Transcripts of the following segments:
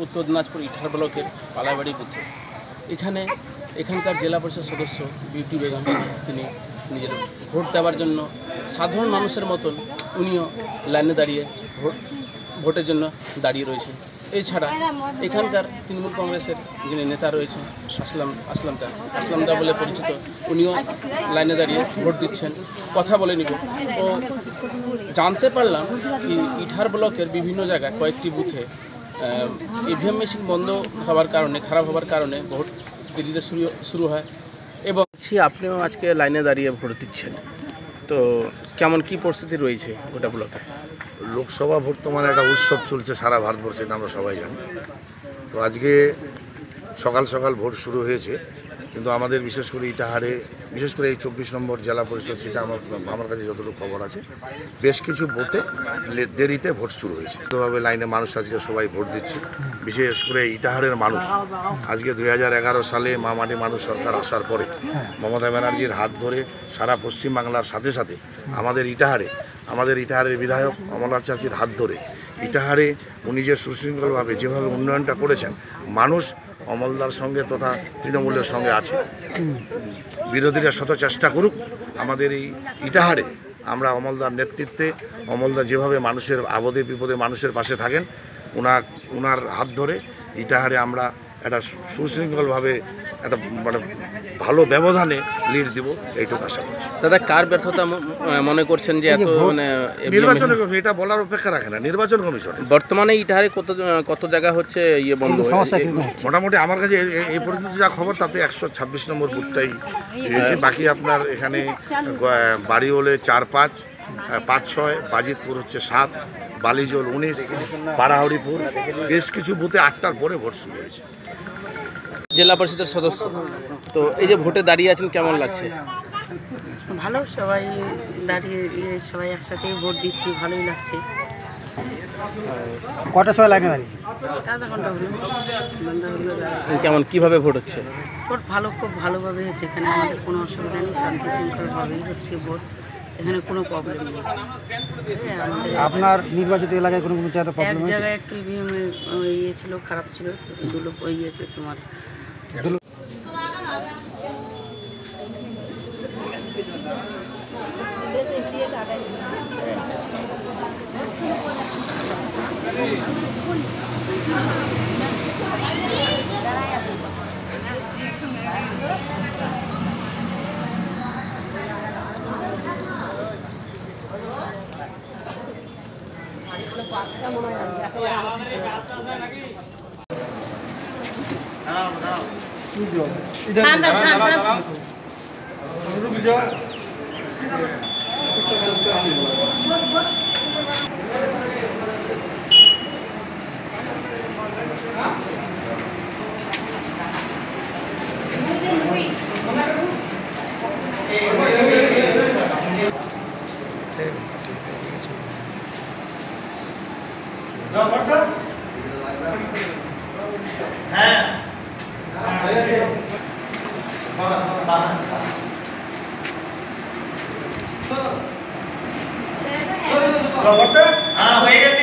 উত্তর দিনাজপুর ইটাহার ব্লকের পালাইবাড়ি বুথে। এখানকার জেলা পরিষদ সদস্য বিউটি বেগম তিনি নিজের ভোট দেওয়ার জন্য সাধারণ মানুষের মতন উনিও লাইনে দাঁড়িয়ে ভোটের জন্য দাঁড়িয়ে রয়েছেন। এছাড়া এখানকার তৃণমূল কংগ্রেসের যিনি নেতা রয়েছেন আসলামদা বলে পরিচিত, উনিও লাইনে দাঁড়িয়ে ভোট দিচ্ছেন। কথা বলে নিব ও জানতে পারলাম কি ইটাহার ব্লকের বিভিন্ন জায়গায় কয়েকটি বুথে ইভিএম মেশিন বন্ধ হওয়ার কারণে, খারাপ হওয়ার কারণে ভোট দেরিতে শুরু হয়। এবং আপনিও আজকে লাইনে দাঁড়িয়ে ভোট দিচ্ছেন, তো কেমন কি পরিস্থিতি রয়েছে ওটা ব্লকে? লোকসভা ভোট তো মানে একটা উৎসব চলছে সারা ভারতবর্ষে, এটা আমরা সবাই জানি। তো আজকে সকাল সকাল ভোট শুরু হয়েছে, কিন্তু আমাদের বিশেষ করে ইটাহারে, বিশেষ করে এই 24 নম্বর জেলা পরিষদ সেটা আমার কাছে যতটুকু খবর আছে, বেশ কিছু বুথে দেরিতে ভোট শুরু হয়েছে। তোভাবে লাইনে মানুষ আজকে সবাই ভোট দিচ্ছে। বিশেষ করে ইটাহারের মানুষ আজকে 2011 সালে মামাটি মানুষ সরকার আসার পরে মমতা ব্যানার্জির হাত ধরে সারা পশ্চিমবাংলার সাথে সাথে আমাদের ইটাহারের বিধায়ক অমরনাথ চাচির হাত ধরে ইটাহারে উনি যে সুশৃঙ্খলভাবে যেভাবে উন্নয়নটা করেছেন, মানুষ অমলদার সঙ্গে তথা তৃণমূলের সঙ্গে আছে। বিরোধীরা শত চেষ্টা করুক, আমাদের এই ইটাহারে আমরা অমলদার নেতৃত্বে, অমলদা যেভাবে মানুষের আপদে বিপদে মানুষের পাশে থাকেন, ওনার হাত ধরে ইটাহারে আমরা একটা সুশৃঙ্খলভাবে একটা মানে ভালো ব্যবধানে লিড দিব, এইটুকু আশা করছি। দাদা, কার ব্যর্থতা মনে করছেন যে এত নির্বাচন এটা বলার অপেক্ষা রাখে না নির্বাচন কমিশন? বর্তমানে ইটাহারে কত জায়গা হচ্ছে বন্ধ? মোটামুটি আমার কাছে এই পর্যন্ত যা খবর তাতে 126 নম্বর বুথটাই রয়েছে। বাকি আপনার এখানে বাড়িওলে 4, 5, 6, বাজিতপুর হচ্ছে 7, বালিজোল 19, পাড়াহরিপুর বেশ কিছু বুথে 8টার পরে ভোট শুরু হয়েছে। জেলা পরিষদের সদস্য, তো এই যে ভোটে দাঁড়িয়ে আছেন, কেমন লাগছে? ভালো, সবাই দাঁড়িয়ে সবাই একসাথে ভোট দিচ্ছি, ভালোই লাগছে। কটার সময় লাইনে দাঁড়িয়েছে? আধা ঘন্টা হলো। কেমন কিভাবে ভোট হচ্ছে? ভোট ভালো, খুব ভালোভাবে হচ্ছে। এখানে আমাদের কোনো অসুবিধা নেই, শান্তি শৃঙ্খলভাবেই হচ্ছে ভোট, এখানে কোনো প্রবলেম নেই। আপনার নির্বাচিত এলাকায় কোনো এক জায়গায় একটু ইয়ে ছিল, খারাপ ছিল, ইয়েতে তোমার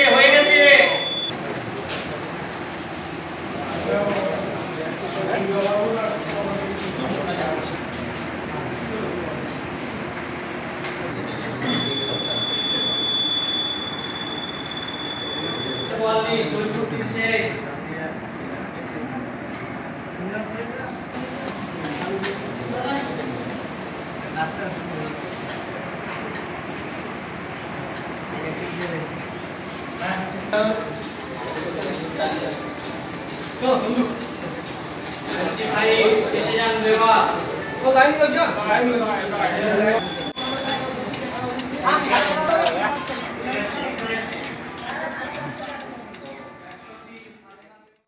হয়ে গেছে। ভাই এসে যান, ও লাইন করছো।